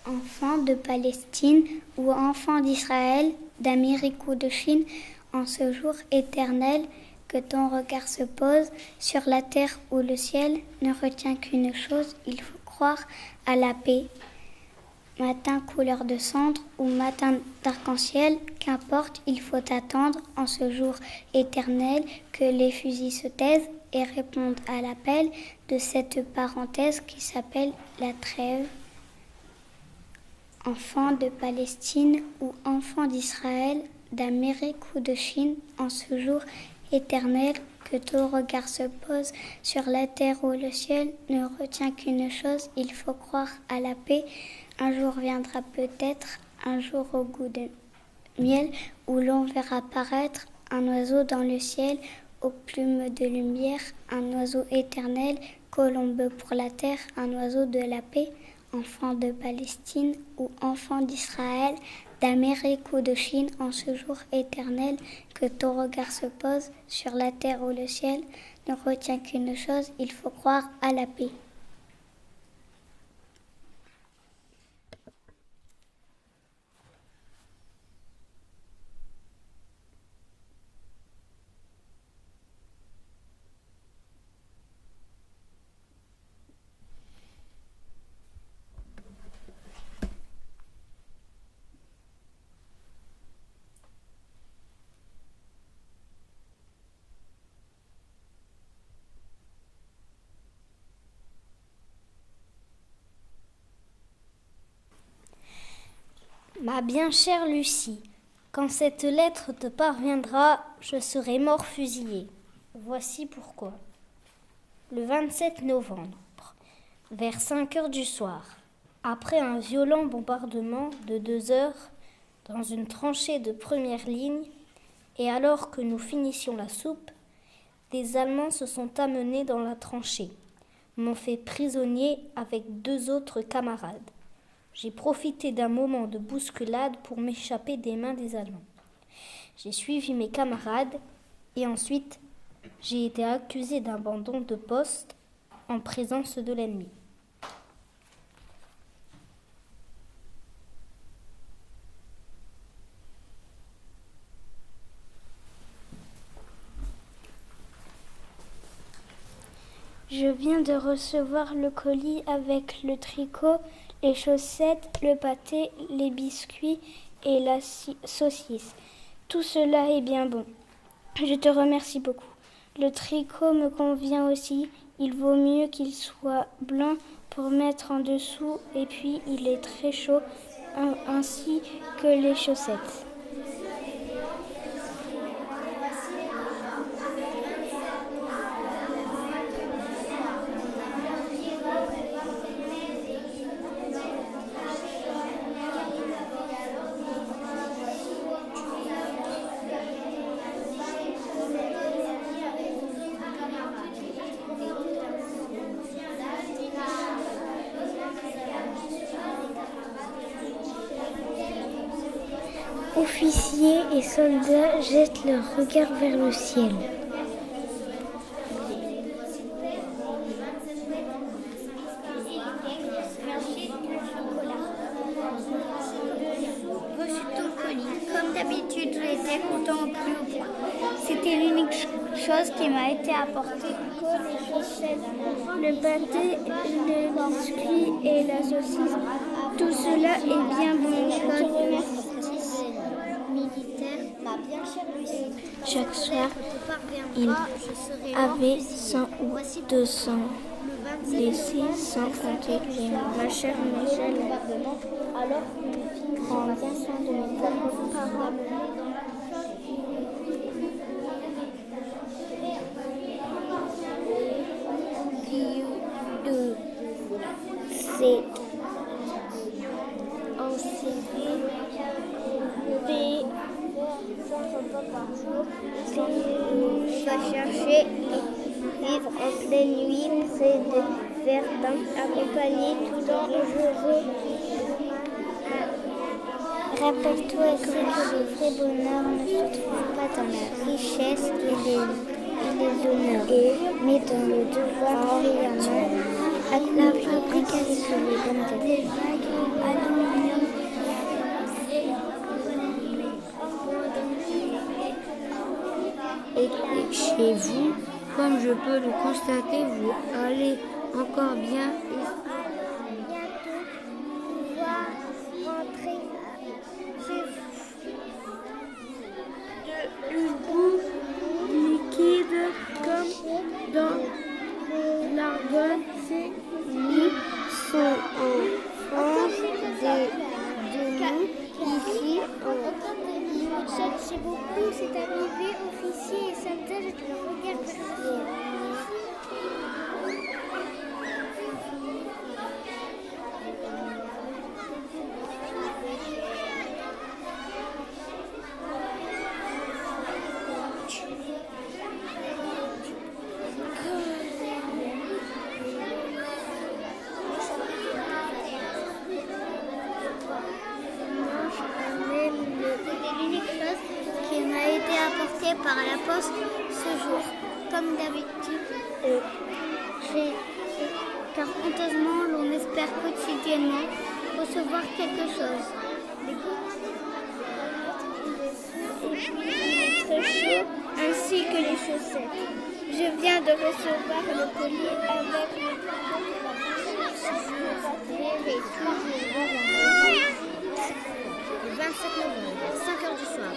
Enfants de Palestine ou enfants d'Israël, d'Amérique ou de Chine, en ce jour éternel que ton regard se pose sur la terre ou le ciel, ne retient qu'une chose, il faut croire à la paix. Matin couleur de cendre ou matin d'arc-en-ciel, qu'importe, il faut attendre en ce jour éternel que les fusils se taisent et répondent à l'appel de cette parenthèse qui s'appelle la trêve. Enfants de Palestine ou enfants d'Israël, d'Amérique ou de Chine, en ce jour éternel que ton regard se pose sur la terre ou le ciel, ne retient qu'une chose, il faut croire à la paix. Un jour viendra peut-être, un jour au goût de miel, où l'on verra paraître un oiseau dans le ciel, aux plumes de lumière, un oiseau éternel, colombe pour la terre, un oiseau de la paix. Enfants de Palestine ou enfants d'Israël, d'Amérique ou de Chine, en ce jour éternel que ton regard se pose sur la terre ou le ciel, ne retient qu'une chose, il faut croire à la paix. Ma bien chère Lucie, quand cette lettre te parviendra, je serai mort fusillé. Voici pourquoi. Le 27 novembre, vers 5 heures du soir, après un violent bombardement de 2 heures dans une tranchée de première ligne, et alors que nous finissions la soupe, des Allemands se sont amenés dans la tranchée, m'ont fait prisonnier avec 2 autres camarades. J'ai profité d'un moment de bousculade pour m'échapper des mains des Allemands. J'ai suivi mes camarades et ensuite j'ai été accusé d'abandon de poste en présence de l'ennemi. Je viens de recevoir le colis avec le tricot, les chaussettes, le pâté, les biscuits et la saucisse. Tout cela est bien bon. Je te remercie beaucoup. Le tricot me convient aussi. Il vaut mieux qu'il soit blanc pour mettre en dessous et puis il est très chaud, ainsi que les chaussettes. Officiers et soldats jettent leur regard vers le ciel. Reçu ton colis. Comme d'habitude, j'ai été content au plus haut point. C'était l'unique chose qui m'a été apportée. Les chaussettes, le pâté, le biscuit et la saucisse. Tout cela est bien bon. Chaque soir, il avait 100 ou 200 laissés sans compter les mots. Ma chère Michel, alors prends bien soin de mes parents. De c'est en série B. Va chercher vivre en pleine nuit près de Verdun, accompagné tout dangereux. Rappelle-toi que le vrai bonheur ne se trouve pas dans la richesse et les honneurs, mais dans le devoir et l'amour. la fabrication des bagues aluminium. Et chez vous, comme je peux le constater, vous allez encore bien. Bientôt pouvoir rentrer chez vous. Une boue liquide comme dans l'argon, ces nids sont en forme de nous ici. Chez beaucoup, c'est arrivé, officier et soldats, je te regarde partir. L'unique chose qui m'a été apportée par la poste ce jour, comme d'habitude, car honteusement l'on espère quotidiennement recevoir quelque chose. Très chaud, ainsi que les chaussettes. Je viens de recevoir le colis avec le Le 27 novembre, à 5h du soir,